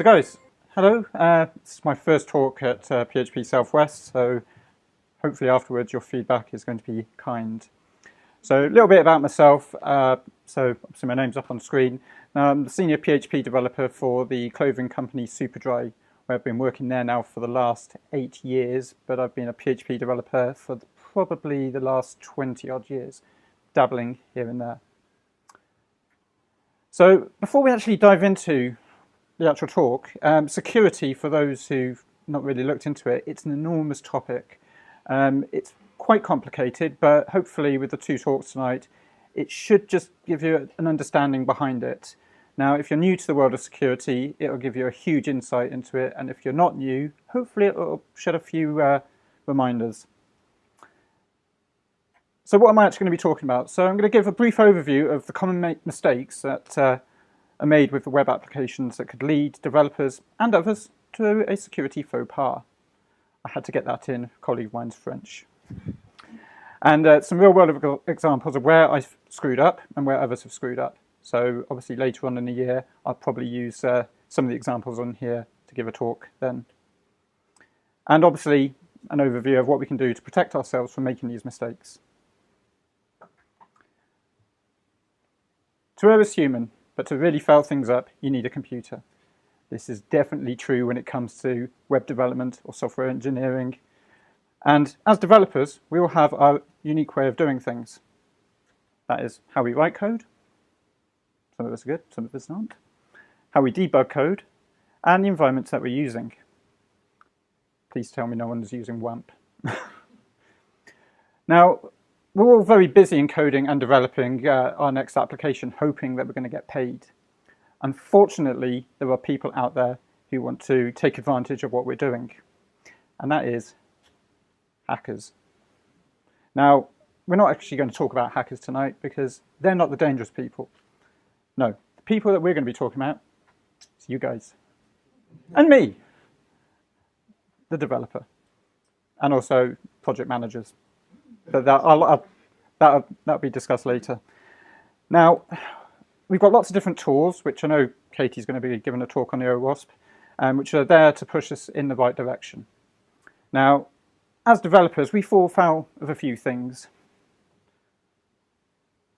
guys, hello. This is my first talk at PHP Southwest, so hopefully afterwards your feedback is going to be kind. So a little bit about myself. So my name's up on screen. Now, I'm the senior PHP developer for the clothing company Superdry, where I've been working there now for the last 8 years, but I've been a PHP developer for probably the last 20 odd years, dabbling here and there. So before we actually dive into the actual talk, security, for those who've not really looked into it, it's an enormous topic. It's quite complicated, but hopefully with the two talks tonight, it should just give you an understanding behind it. Now, if you're new to the world of security, it'll give you a huge insight into it, and if you're not new, hopefully it'll shed a few reminders. So what am I actually going to be talking about? So I'm going to give a brief overview of the common mistakes that are made with the web applications that could lead developers and others to a security faux pas. I had to get that in, a colleague of mine's French. And some real-world examples of where I screwed up and where others have screwed up. So obviously later on in the year, I'll probably use some of the examples on here to give a talk then. And obviously an overview of what we can do to protect ourselves from making these mistakes. To err is human, but to really foul things up, you need a computer. This is definitely true when it comes to web development or software engineering. And as developers, we all have our unique way of doing things. That is how we write code. Some of us are good, some of us aren't. How we debug code, and the environments that we're using. Please tell me no one's using WAMP. Now, we're all very busy in coding and developing our next application, hoping that we're going to get paid. Unfortunately, there are people out there who want to take advantage of what we're doing, and that is hackers. Now, we're not actually going to talk about hackers tonight because they're not the dangerous people. No, the people that we're going to be talking about is you guys and me, the developer, and also project managers. But that'll be discussed later. Now, we've got lots of different tools, which I know Katie's going to be giving a talk on the OWASP, which are there to push us in the right direction. Now, as developers, we fall foul of a few things.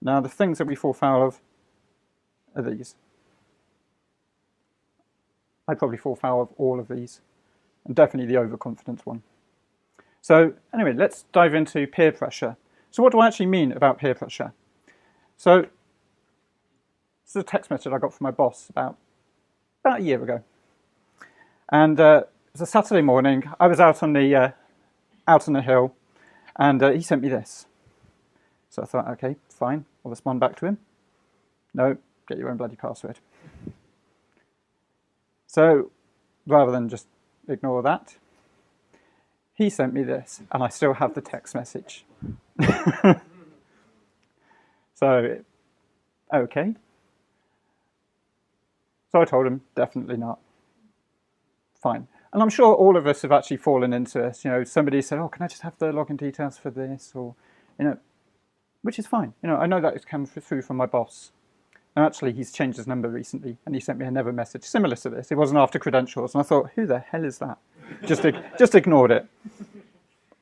Now, the things that we fall foul of are these. I probably fall foul of all of these, and definitely the overconfidence one. So anyway, let's dive into peer pressure. So what do I actually mean about peer pressure? So this is a text message I got from my boss about a year ago. And it was a Saturday morning. I was out on the hill, and he sent me this. So I thought, okay, fine, I'll respond back to him. No, get your own bloody password. So rather than just ignore that, he sent me this, and I still have the text message. So, okay. So I told him, definitely not. Fine. And I'm sure all of us have actually fallen into this. You know, somebody said, oh, can I just have the login details for this? Or, you know, which is fine. You know, I know that it's come through from my boss. And actually, he's changed his number recently, and he sent me another message similar to this. It wasn't after credentials, and I thought, who the hell is that? Just ignored it.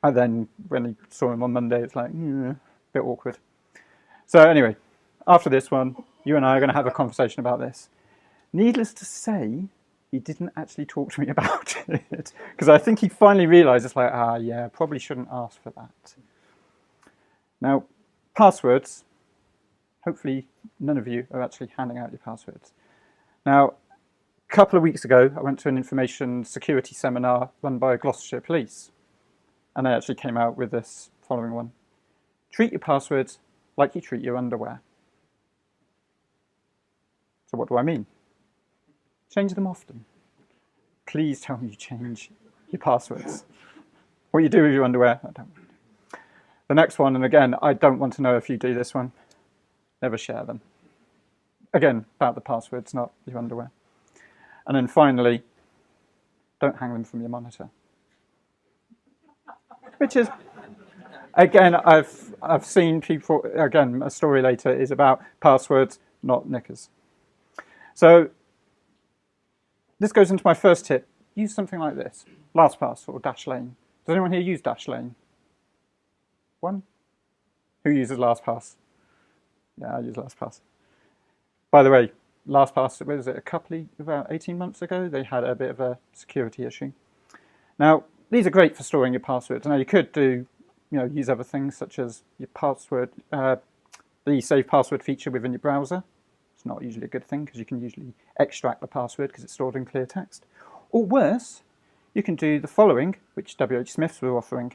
And then when he saw him on Monday, it's like, a bit awkward. So anyway, after this one, you and I are going to have a conversation about this. Needless to say, he didn't actually talk to me about it, because I think he finally realised, it's like, yeah, probably shouldn't ask for that. Now, passwords. Hopefully, none of you are actually handing out your passwords. Now, a couple of weeks ago, I went to an information security seminar run by Gloucestershire Police, and they actually came out with this following one. Treat your passwords like you treat your underwear. So what do I mean? Change them often. Please tell me you change your passwords. What you do with your underwear, I don't. The next one, and again, I don't want to know if you do this one. Never share them. Again, about the passwords, not your underwear. And then finally, don't hang them from your monitor. Which is, again, I've seen people, again, a story later is about passwords, not knickers. So this goes into my first tip. Use something like this, LastPass or Dashlane. Does anyone here use Dashlane? One? Who uses LastPass? Yeah, I use LastPass. By the way, LastPass, what was it, about 18 months ago, they had a bit of a security issue. Now, these are great for storing your passwords. Now, you could use other things such as your password, the save password feature within your browser. It's not usually a good thing because you can usually extract the password because it's stored in clear text. Or worse, you can do the following, which WH Smiths were offering.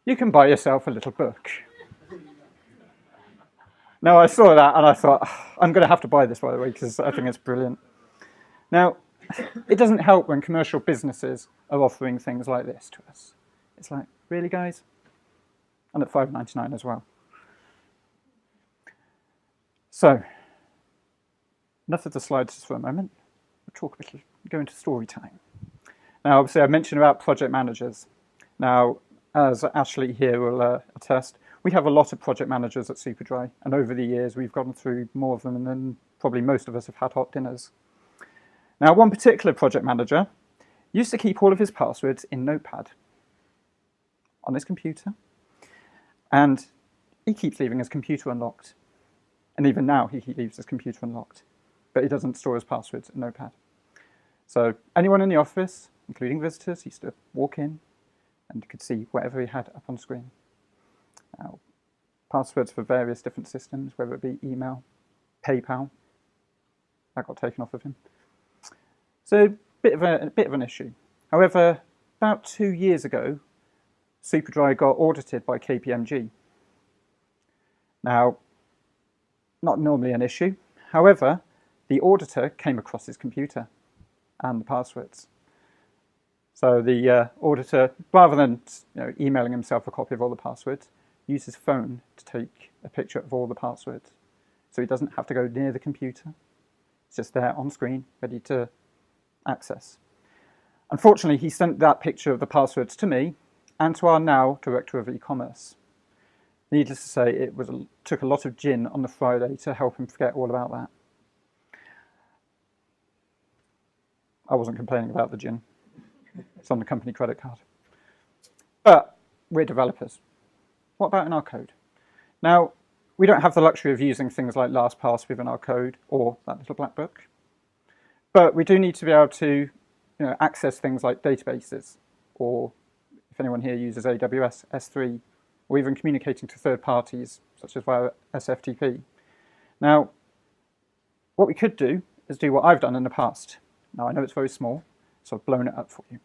You can buy yourself a little book. Now, I saw that and I thought, I'm going to have to buy this, by the way, because I think it's brilliant. Now, it doesn't help when commercial businesses are offering things like this to us. It's like, really, guys? And at $5.99 as well. So, enough of the slides just for a moment. We'll go into story time. Now, obviously, I mentioned about project managers. Now, as Ashley here will attest, we have a lot of project managers at Superdry, and over the years we've gone through more of them than probably most of us have had hot dinners. Now, one particular project manager used to keep all of his passwords in Notepad on his computer, and he keeps leaving his computer unlocked. And even now he leaves his computer unlocked, but he doesn't store his passwords in Notepad. So anyone in the office, including visitors, used to walk in and could see whatever he had up on screen. Now, passwords for various different systems, whether it be email, PayPal, that got taken off of him. So a bit of an issue. However, about 2 years ago, Superdry got audited by KPMG. Now, not normally an issue. However, the auditor came across his computer and the passwords. So the auditor, rather than emailing himself a copy of all the passwords, used his phone to take a picture of all the passwords. So he doesn't have to go near the computer. It's just there on screen, ready to access. Unfortunately, he sent that picture of the passwords to me and to our now Director of E-commerce. Needless to say, it took a lot of gin on the Friday to help him forget all about that. I wasn't complaining about the gin. It's on the company credit card. But we're developers. What about in our code? Now, we don't have the luxury of using things like LastPass within our code or that little black book. But we do need to be able to access things like databases, or if anyone here uses AWS, S3, or even communicating to third parties, such as via SFTP. Now, what we could do is do what I've done in the past. Now, I know it's very small, so I've blown it up for you.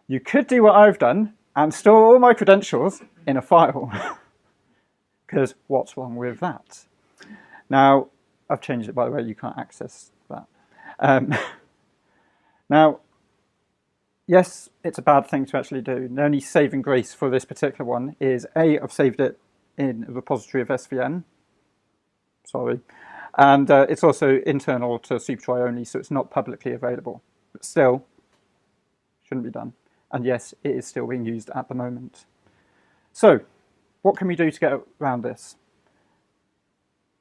You could do what I've done and store all my credentials in a file. Because what's wrong with that? Now, I've changed it, by the way, you can't access that. Now, yes, it's a bad thing to actually do. The only saving grace for this particular one is I've saved it in a repository of SVN. Sorry. And it's also internal to Superdry only, so it's not publicly available. But still, shouldn't be done. And yes, it is still being used at the moment. So, what can we do to get around this?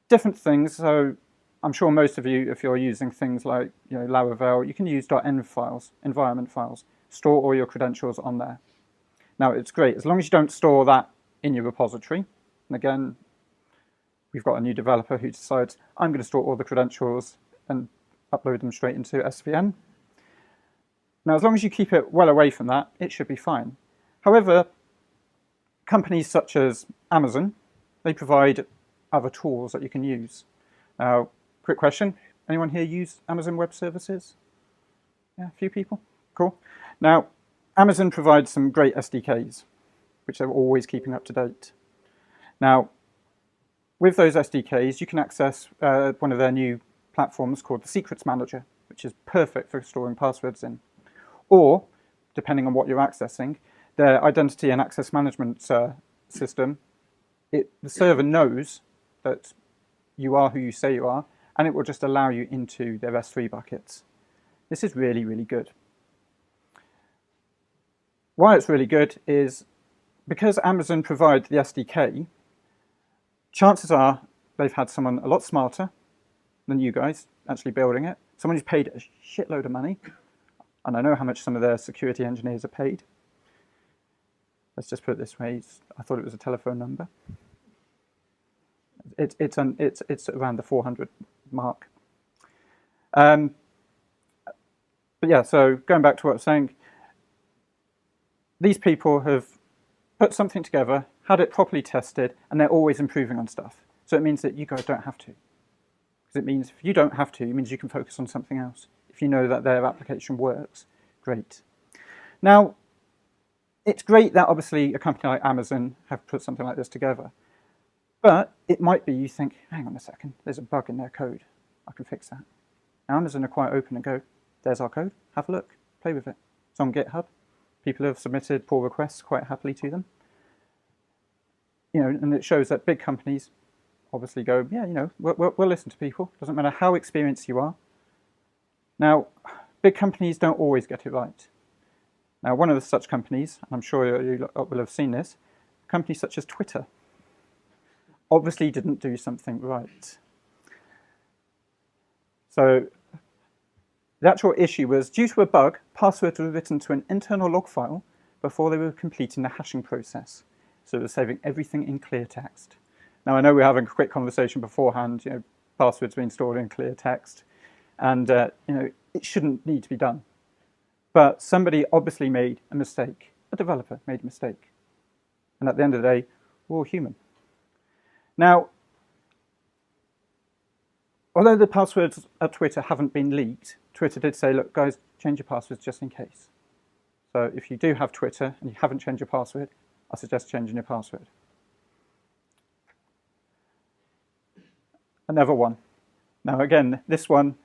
Different things. So, I'm sure most of you, if you're using things like Laravel, you can use .env files, environment files. Store all your credentials on there. Now, it's great as long as you don't store that in your repository. And again, we've got a new developer who decides, I'm going to store all the credentials and upload them straight into SVN. Now, as long as you keep it well away from that, it should be fine. However, companies such as Amazon, they provide other tools that you can use. Now, quick question, anyone here use Amazon Web Services? Yeah, a few people? Cool. Now, Amazon provides some great SDKs, which they're always keeping up to date. Now, with those SDKs, you can access one of their new platforms called the Secrets Manager, which is perfect for storing passwords in. Or, depending on what you're accessing, their identity and access management system, the server knows that you are who you say you are, and it will just allow you into their S3 buckets. This is really, really good. Why it's really good is because Amazon provides the SDK, chances are they've had someone a lot smarter than you guys actually building it someone who's paid a shitload of money, and I know how much some of their security engineers are paid. Let's just put it this way, I thought it was a telephone number. It's around the 400 mark. But yeah, so going back to what I was saying, these people have put something together, had it properly tested, and they're always improving on stuff. So it means that you guys don't have to. Because it means if you don't have to, it means you can focus on something else. If you know that their application works, great. Now, it's great that obviously a company like Amazon have put something like this together. But it might be you think, hang on a second, there's a bug in their code. I can fix that. Now, Amazon are quite open and go, there's our code, have a look, play with it. It's on GitHub. People have submitted pull requests quite happily to them. You know, and it shows that big companies obviously go, yeah, you know, we'll listen to people. Doesn't matter how experienced you are. Now, big companies don't always get it right. Now, one of such companies, and I'm sure you will have seen this, companies such as Twitter, obviously didn't do something right. So the actual issue was, due to a bug, passwords were written to an internal log file before they were completing the hashing process. So they were saving everything in clear text. Now, I know we're having a quick conversation beforehand, you know, passwords being stored in clear text, and you know, it shouldn't need to be done. But somebody obviously made a mistake. A developer made a mistake. And at the end of the day, we're all human. Now, although the passwords at Twitter haven't been leaked, Twitter did say, look, guys, change your passwords just in case. So if you do have Twitter and you haven't changed your password, I suggest changing your password. Another one. Now, again, this one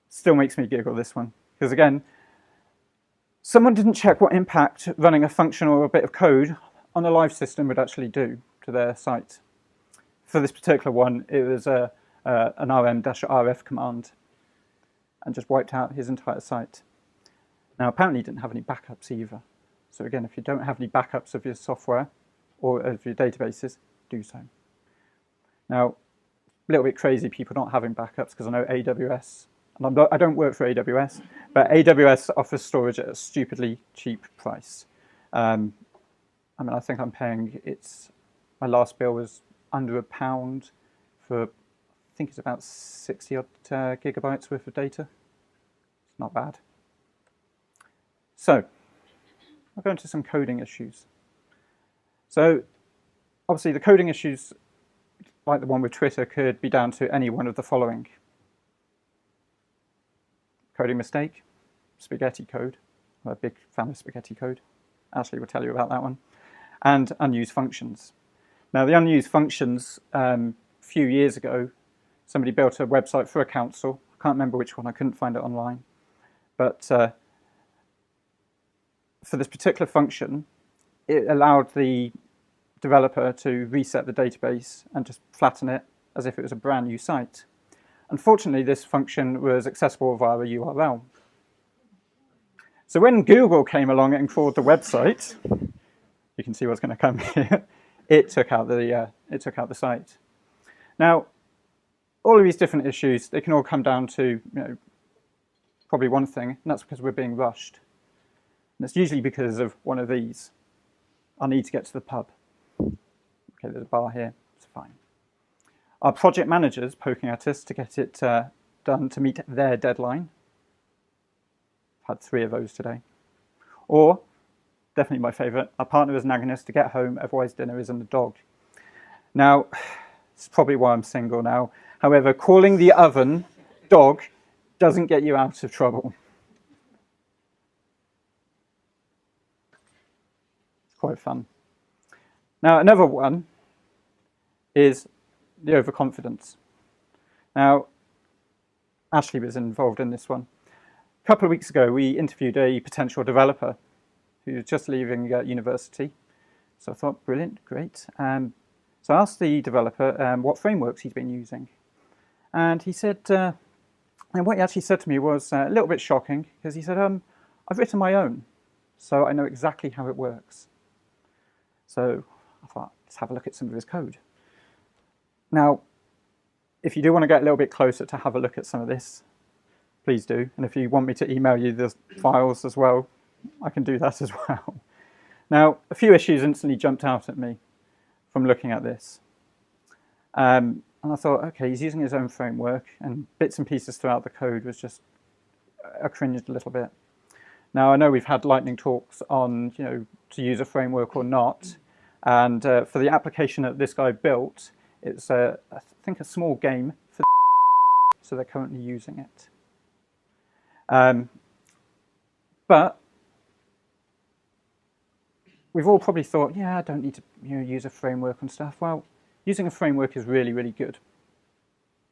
still makes me giggle, this one. Because again, someone didn't check what impact running a function or a bit of code on a live system would actually do to their site. For this particular one, it was an rm-rf command and just wiped out his entire site. Now, apparently he didn't have any backups either. So again, if you don't have any backups of your software or of your databases, do so. Now, a little bit crazy people not having backups, because I know AWS, and I don't work for AWS, but AWS offers storage at a stupidly cheap price. I mean, I think I'm paying, my last bill was under £1 for, I think it's about 60 odd gigabytes worth of data. It's not bad. So, I'll go into some coding issues. So, obviously the coding issues, like the one with Twitter, could be down to any one of the following. Coding mistake, spaghetti code. I'm a big fan of spaghetti code. Ashley will tell you about that one. And unused functions. Now, the unused functions, a few years ago, somebody built a website for a council. I can't remember which one, I couldn't find it online. But for this particular function, it allowed the developer to reset the database and just flatten it as if it was a brand new site. Unfortunately, this function was accessible via a URL. So when Google came along and crawled the website, you can see what's going to come here, it took out the site. Now, all of these different issues, they can all come down to, you know, probably one thing, and that's because we're being rushed. And it's usually because of one of these. I need to get to the pub. Okay, there's a bar here, it's fine. Our project managers poking at us to get it done to meet their deadline. I've had 3 of those today. Or, definitely my favourite, our partner is nagging us to get home, otherwise dinner is in the dog. Now, it's probably why I'm single now. However, calling the oven dog doesn't get you out of trouble. It's quite fun. Now, another one is the overconfidence. Now, Ashley was involved in this one. A couple of weeks ago, we interviewed a potential developer who was just leaving university. So I thought, brilliant, great. So I asked the developer what frameworks he's been using. And he said, and what he actually said to me was a little bit shocking, because he said, I've written my own, so I know exactly how it works. So I thought, let's have a look at some of his code. Now, if you do want to get a little bit closer to have a look at some of this, please do. And if you want me to email you the files as well, I can do that as well. Now, a few issues instantly jumped out at me from looking at this. And I thought, okay, he's using his own framework, and bits and pieces throughout the code was just, I cringed a little bit. Now, I know we've had lightning talks on, to use a framework or not. And for the application that this guy built, it's, I think, a small game for so they're currently using it. But we've all probably thought, yeah, I don't need to use a framework and stuff. Well, using a framework is really, really good.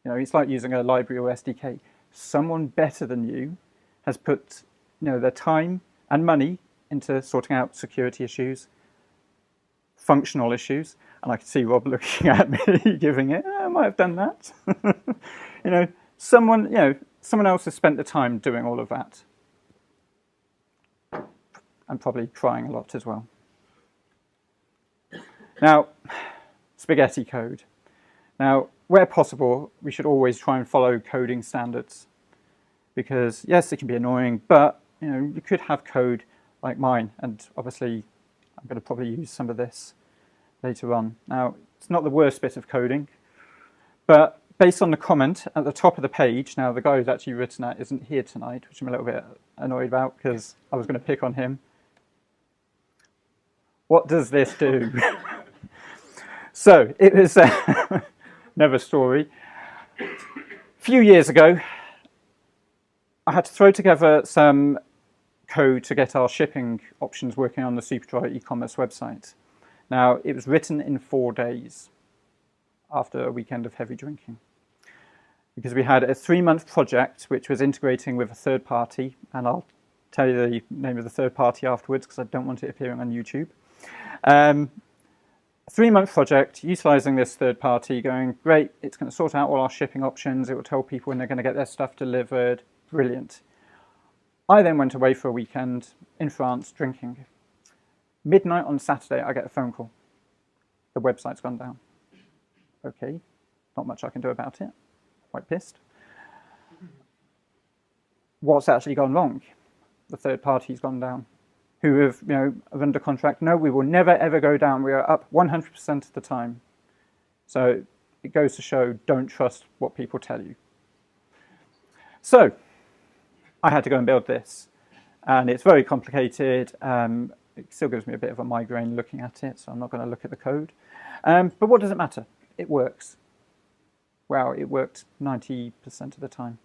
It's like using a library or SDK. Someone better than you has put their time and money into sorting out security issues, functional issues, and I can see Rob looking at me, giving it, I might have done that. Someone else has spent the time doing all of that. And probably crying a lot as well. Now, spaghetti code. Now, where possible, we should always try and follow coding standards. Because, yes, it can be annoying, but you could have code like mine, and obviously I'm going to probably use some of this later on. Now, it's not the worst bit of coding, but based on the comment at the top of the page, now the guy who's actually written that isn't here tonight, which I'm a little bit annoyed about because I was going to pick on him. What does this do? So, it was another story. A few years ago, I had to throw together some code to get our shipping options working on the Superdry e-commerce website. Now, it was written in 4 days after a weekend of heavy drinking. Because we had a 3-month project which was integrating with a third party, and I'll tell you the name of the third party afterwards because I don't want it appearing on YouTube. A 3-month project utilising this third party, going, great, it's going to sort out all our shipping options, it will tell people when they're going to get their stuff delivered, brilliant. I then went away for a weekend in France drinking. Midnight on Saturday, I get a phone call. The website's gone down. Okay, not much I can do about it. Quite pissed. What's actually gone wrong? The third party's gone down. Who have, are under contract. No, we will never ever go down. We are up 100% of the time. So it goes to show, don't trust what people tell you. So I had to go and build this, and it's very complicated. It still gives me a bit of a migraine looking at it, so I'm not going to look at the code. But what does it matter? It works. Wow, it worked 90% of the time.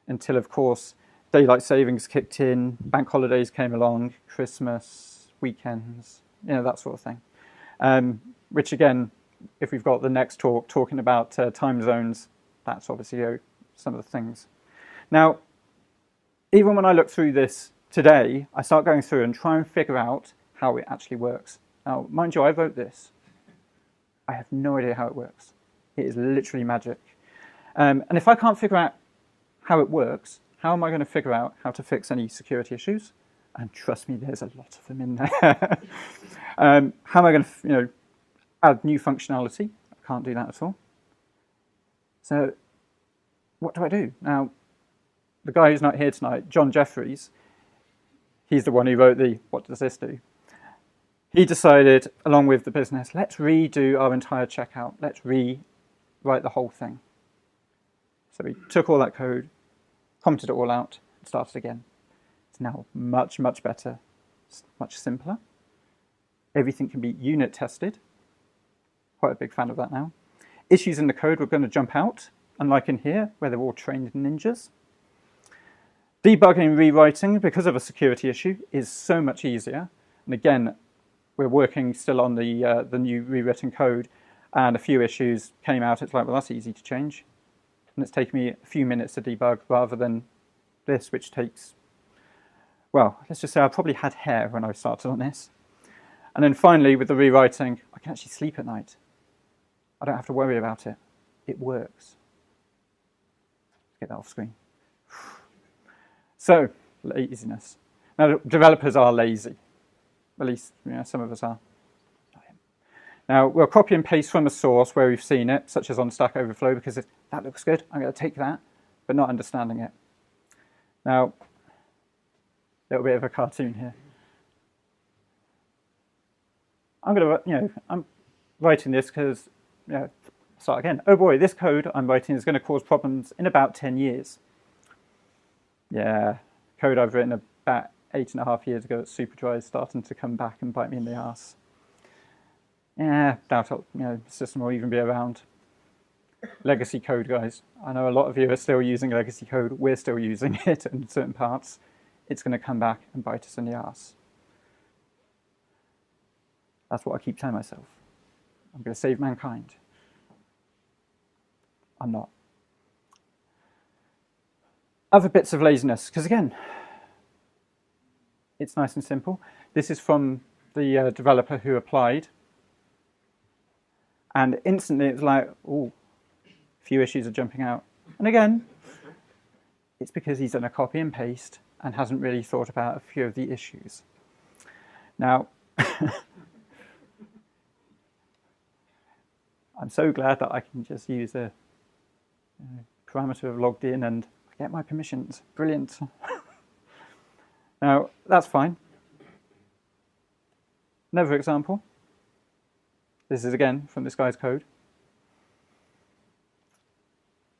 Until, of course, daylight savings kicked in, bank holidays came along, Christmas, weekends, that sort of thing. Which, again, if we've got the next talk talking about time zones, that's obviously some of the things. Now, even when I look through this today, I start going through and try and figure out how it actually works. Now, mind you, I wrote this. I have no idea how it works. It is literally magic. And if I can't figure out how it works, how am I going to figure out how to fix any security issues? And trust me, there's a lot of them in there. How am I going to, add new functionality? I can't do that at all. So what do I do? Now, the guy who's not here tonight, John Jeffries, he's the one who wrote the what does this do? He decided, along with the business, let's redo our entire checkout. Let's rewrite the whole thing. So we took all that code, commented it all out, and started again. It's now much, much better. It's much simpler. Everything can be unit tested. Quite a big fan of that now. Issues in the code were going to jump out, unlike in here, where they're all trained ninjas. Debugging and rewriting, because of a security issue, is so much easier. And again, we're working still on the new rewritten code, and a few issues came out. It's like, well, that's easy to change. And it's taken me a few minutes to debug rather than this, which takes, well, let's just say I probably had hair when I started on this. And then finally, with the rewriting, I can actually sleep at night. I don't have to worry about it. It works. Let's get that off screen. So, laziness. Now, developers are lazy. At least, some of us are. Now, we'll copy and paste from a source where we've seen it, such as on Stack Overflow, because that looks good. I'm going to take that, but not understanding it. Now, a little bit of a cartoon here. I'm writing this because, start again. Oh boy, this code I'm writing is going to cause problems in about 10 years. Yeah, code I've written about 8.5 years ago at Superdry is starting to come back and bite me in the arse. Yeah, doubt the system will even be around. Legacy code, guys. I know a lot of you are still using legacy code. We're still using it in certain parts. It's going to come back and bite us in the arse. That's what I keep telling myself. I'm going to save mankind. I'm not. Other bits of laziness, because again, it's nice and simple. This is from the developer who applied. And instantly it's like, oh, a few issues are jumping out. And again, it's because he's done a copy and paste and hasn't really thought about a few of the issues. Now, I'm so glad that I can just use a parameter of logged in and get my permissions. Brilliant. Now, that's fine. Another example. This is again from this guy's code.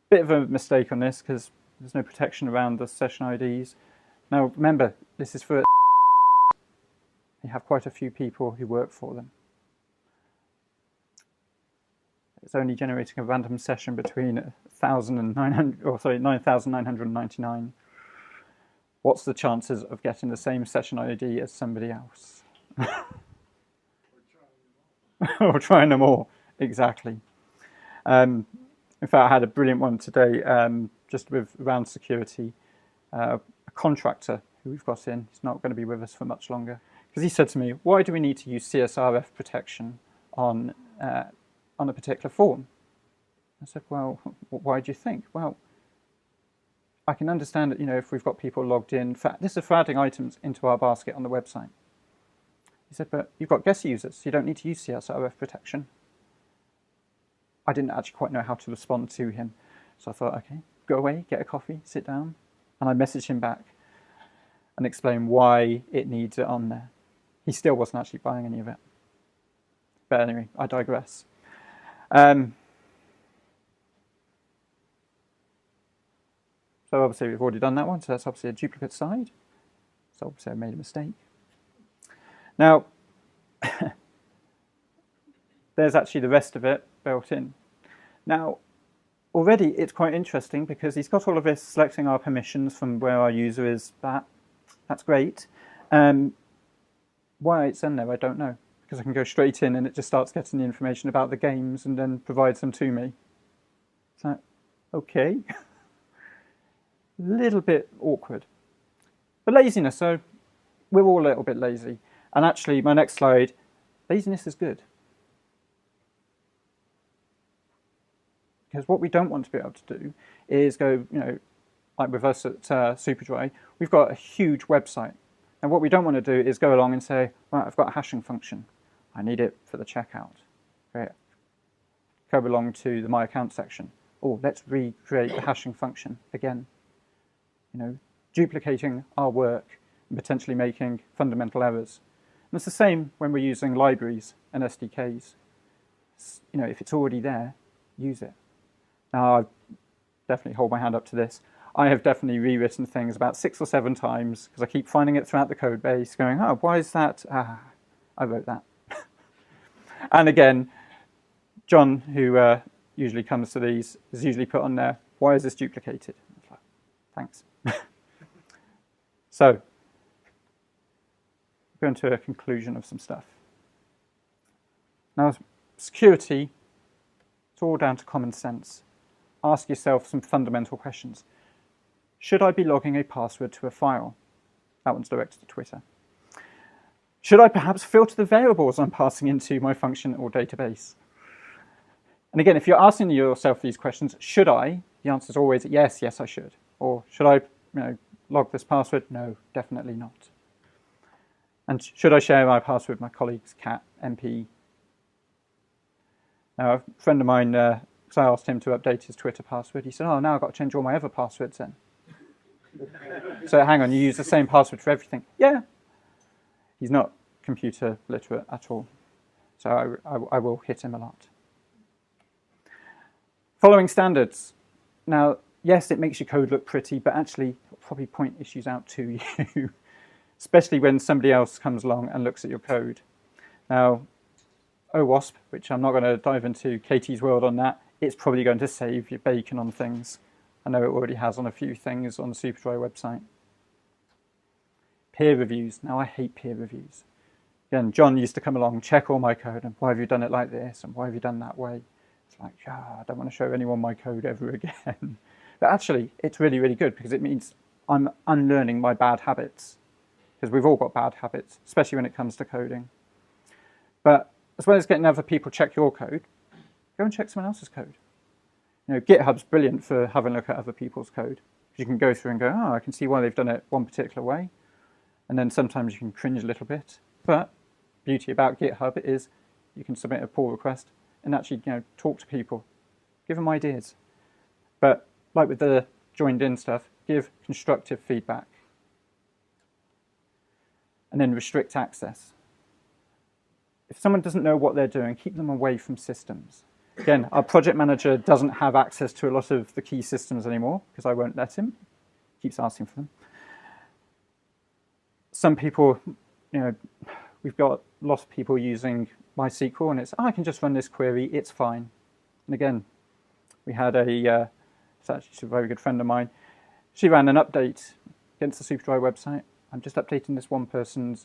Bit of a mistake on this because there's no protection around the session IDs. Now, remember, this is for they have quite a few people who work for them. It's only generating a random session between 9,999. What's the chances of getting the same session ID as somebody else? Or trying them all, exactly. In fact, I had a brilliant one today, just around security. A contractor who we've got in, he's not going to be with us for much longer, because he said to me, "Why do we need to use CSRF protection on a particular form?" I said, "Well, why do you think?" "Well, I can understand that, if we've got people logged in, this is for adding items into our basket on the website." He said, "But you've got guest users, so you don't need to use CSRF protection." I didn't actually quite know how to respond to him. So I thought, okay, go away, get a coffee, sit down. And I messaged him back and explained why it needs it on there. He still wasn't actually buying any of it. But anyway, I digress. So obviously we've already done that one, so that's obviously a duplicate side. So obviously I made a mistake. Now, there's actually the rest of it built in. Now, already it's quite interesting because he's got all of this selecting our permissions from where our user is. That's great. Why it's in there, I don't know. Because I can go straight in and it just starts getting the information about the games and then provides them to me. So, okay. A little bit awkward. But laziness, so we're all a little bit lazy. And actually, my next slide, laziness is good. Because what we don't want to be able to do is go, like with us at Superdry, we've got a huge website. And what we don't want to do is go along and say, right, I've got a hashing function. I need it for the checkout. Great. Go along to the My Account section. Oh, let's recreate the hashing function again. Duplicating our work and potentially making fundamental errors. And it's the same when we're using libraries and SDKs. If it's already there, use it. Now, I definitely hold my hand up to this. I have definitely rewritten things about 6 or 7 times because I keep finding it throughout the code base going, oh, why is that? I wrote that. And again, John, who usually comes to these, is usually put on there, why is this duplicated? It's like, thanks. So, go into a conclusion of some stuff. Now, security, it's all down to common sense. Ask yourself some fundamental questions. Should I be logging a password to a file? That one's directed to Twitter. Should I perhaps filter the variables I'm passing into my function or database? And again, if you're asking yourself these questions, should I? The answer is always yes, I should. Or should I log this password? No, definitely not. And should I share my password with my colleagues, cat, MP? Now, a friend of mine, because I asked him to update his Twitter password, he said, oh, now I've got to change all my other passwords in. So hang on, you use the same password for everything? Yeah. He's not computer literate at all. So I will hit him a lot. Following standards. Now, yes, it makes your code look pretty, but actually it'll probably point issues out to you, especially when somebody else comes along and looks at your code. Now, OWASP, which I'm not going to dive into Katie's world on that, it's probably going to save your bacon on things. I know it already has on a few things on the Superdry website. Peer reviews. Now, I hate peer reviews. Again, John used to come along, check all my code, and why have you done it like this, and why have you done that way? It's like, I don't want to show anyone my code ever again. But actually, it's really, really good because it means I'm unlearning my bad habits. Because we've all got bad habits, especially when it comes to coding. But as well as getting other people check your code, go and check someone else's code. You know, GitHub's brilliant for having a look at other people's code. You can go through and go, oh, I can see why they've done it one particular way. And then sometimes you can cringe a little bit. But the beauty about GitHub is you can submit a pull request and actually, you know, talk to people, give them ideas. But like with the joined in stuff, give constructive feedback. And then restrict access. If someone doesn't know what they're doing, keep them away from systems. Again, our project manager doesn't have access to a lot of the key systems anymore because I won't let him. He keeps asking for them. Some people, you know, we've got lots of people using MySQL and it's, oh, I can just run this query, it's fine. And again, we had it's actually a very good friend of mine. She ran an update against the Superdry website. I'm just updating this one person's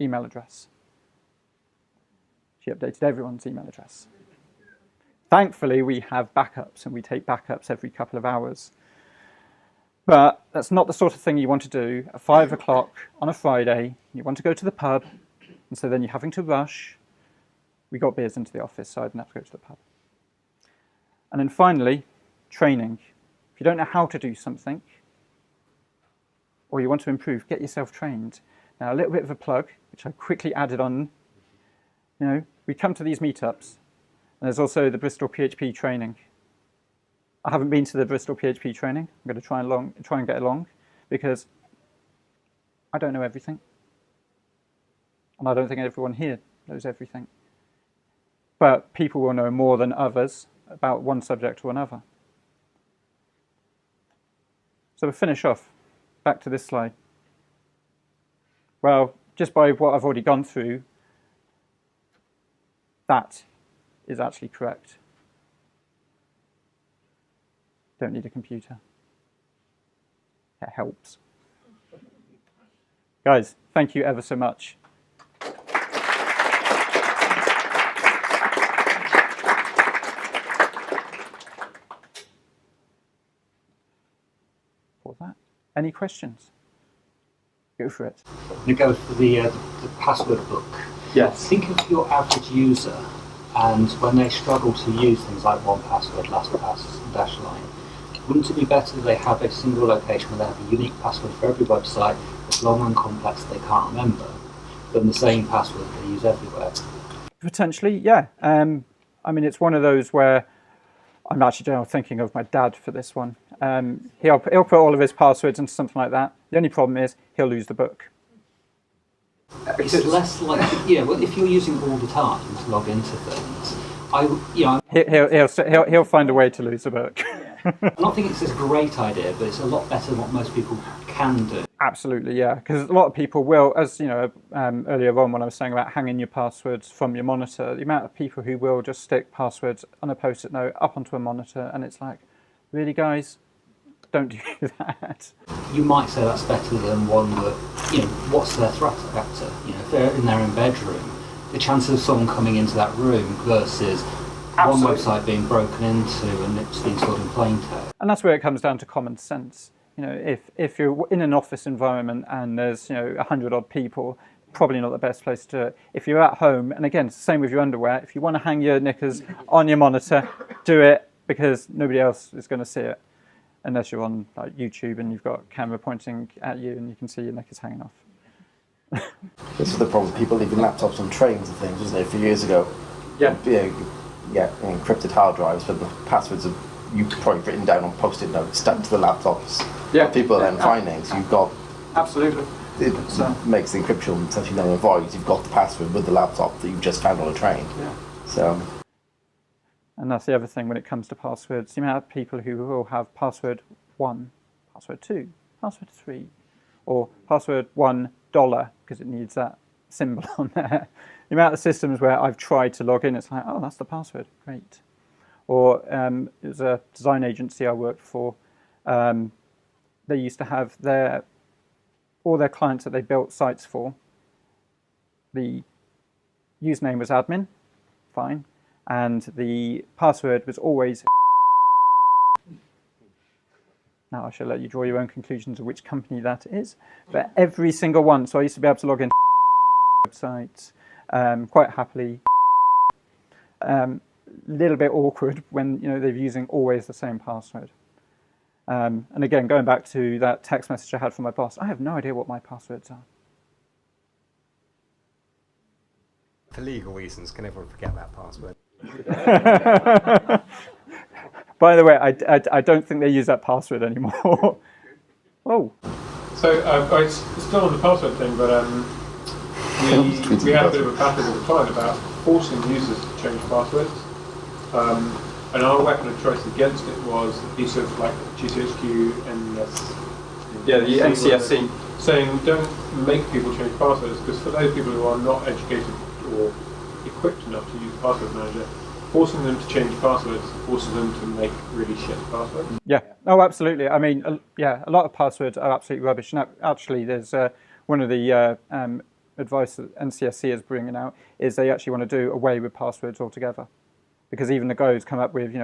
email address. She updated everyone's email address. Thankfully, we have backups and we take backups every couple of hours. But that's not the sort of thing you want to do at 5 o'clock on a Friday. You want to go to the pub, and so then you're having to rush. We got beers into the office, so I didn't have to go to the pub. And then finally, training. If you don't know how to do something, or you want to improve, get yourself trained. Now, a little bit of a plug, which I quickly added on. You know, we come to these meetups, and there's also the Bristol PHP training. I haven't been to the Bristol PHP training. I'm going to try and get along because I don't know everything. And I don't think everyone here knows everything. But people will know more than others about one subject or another. So to finish off, back to this slide. Well, just by what I've already gone through, that is actually correct. Don't need a computer. It helps. Guys, thank you ever so much. For that. Any questions? Go for it. You go for the password book. Yes. Think of your average user, and when they struggle to use things like 1Password, LastPass, and Dashline, wouldn't it be better that they have a single location where they have a unique password for every website that's long and complex that they can't remember, than the same password they use everywhere? Potentially, yeah. I mean, it's one of those where I'm actually thinking of my dad for this one. He'll put all of his passwords into something like that. The only problem is he'll lose the book. It's less like, well, if you're using it all the time to log into things, He'll find a way to lose the book. I'm not thinking it's a great idea, but it's a lot better than what most people can do. Absolutely, yeah. Because a lot of people will, as you know, earlier on when I was saying about hanging your passwords from your monitor, the amount of people who will just stick passwords on a post-it note up onto a monitor, and it's like, really, guys, don't do that. You might say that's better than one that, what's their threat vector? If they're in their own bedroom, the chances of someone coming into that room versus Absolutely. One website being broken into and it's being stored in plain text. And that's where it comes down to common sense. If you're in an office environment and there's 100 odd people, probably not the best place to do it. If you're at home, and again, it's the same with your underwear, if you want to hang your knickers on your monitor, do it because nobody else is going to see it. Unless you're on like YouTube and you've got a camera pointing at you and you can see your knickers hanging off. This is the problem. People leaving laptops on trains and things, wasn't it, a few years ago? Yeah. encrypted hard drives, but the passwords are you've probably written down on post-it notes stuck to the laptops. Yeah. People are then finding. So you've got absolutely. It makes the encryption such a null and void. You've got the password with the laptop that you've just found on a train. Yeah. So. And that's the other thing when it comes to passwords. You may have people who will have password 1, password 2, password 3, or password $1 because it needs that symbol on there. The amount of systems where I've tried to log in, it's like, oh, that's the password, great. Or it was a design agency I worked for. They used to have all their clients that they built sites for. The username was admin, fine, and the password was always. Now I shall let you draw your own conclusions of which company that is. But every single one, so I used to be able to log into websites quite happily. Little bit awkward when they're using always the same password. And again, going back to that text message I had from my boss, I have no idea what my passwords are. For legal reasons, can everyone forget that password? By the way, I don't think they use that password anymore. Oh. So it's still on the password thing, but we had a bit of a battle with the client about forcing users to change passwords. And our weapon of choice against it was a piece of like GCHQ, Yeah, the NCSC. Saying don't make people change passwords, because for those people who are not educated or equipped enough to use a password manager, forcing them to change passwords forces them to make really shit passwords. Yeah, oh, absolutely. I mean, a lot of passwords are absolutely rubbish. And actually, there's one of the advice that NCSC is bringing out is they actually want to do away with passwords altogether. Because even the guys come up with,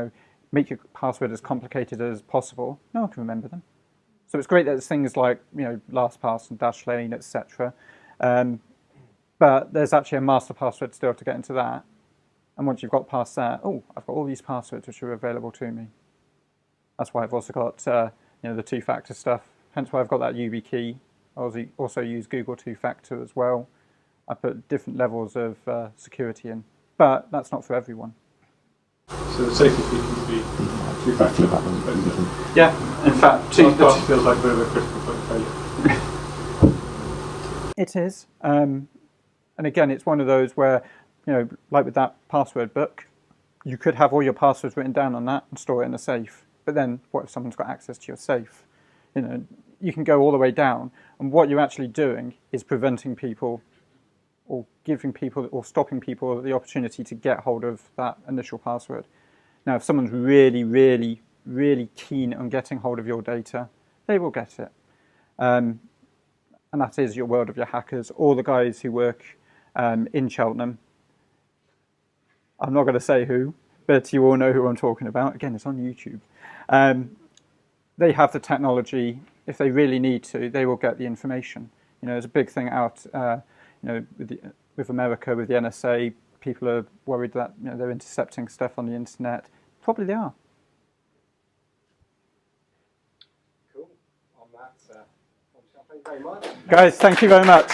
make your password as complicated as possible. No one can remember them. So it's great that there's things like, LastPass and Dashlane, etc. But there's actually a master password still to get into that. And once you've got past that, I've got all these passwords which are available to me. That's why I've also got, the two-factor stuff. Hence why I've got that YubiKey. I also use Google two-factor as well. I put different levels of security in. But that's not for everyone. So the safety features would be two-factor. Yeah, in fact, LastPass feels like a bit of a critical point of failure. It is. And again, it's one of those where, like with that password book, you could have all your passwords written down on that and store it in a safe. But then what if someone's got access to your safe? You can go all the way down. And what you're actually doing is preventing people or giving people or stopping people the opportunity to get hold of that initial password. Now, if someone's really, really, really keen on getting hold of your data, they will get it. And that is your world of your hackers, all the guys who work in Cheltenham. I'm not going to say who, but you all know who I'm talking about. Again, it's on YouTube. They have the technology. If they really need to, they will get the information. There's a big thing out with America, with the NSA, people are worried that they're intercepting stuff on the internet. Probably they are. Cool. On that, thank you very much. Guys, thank you very much.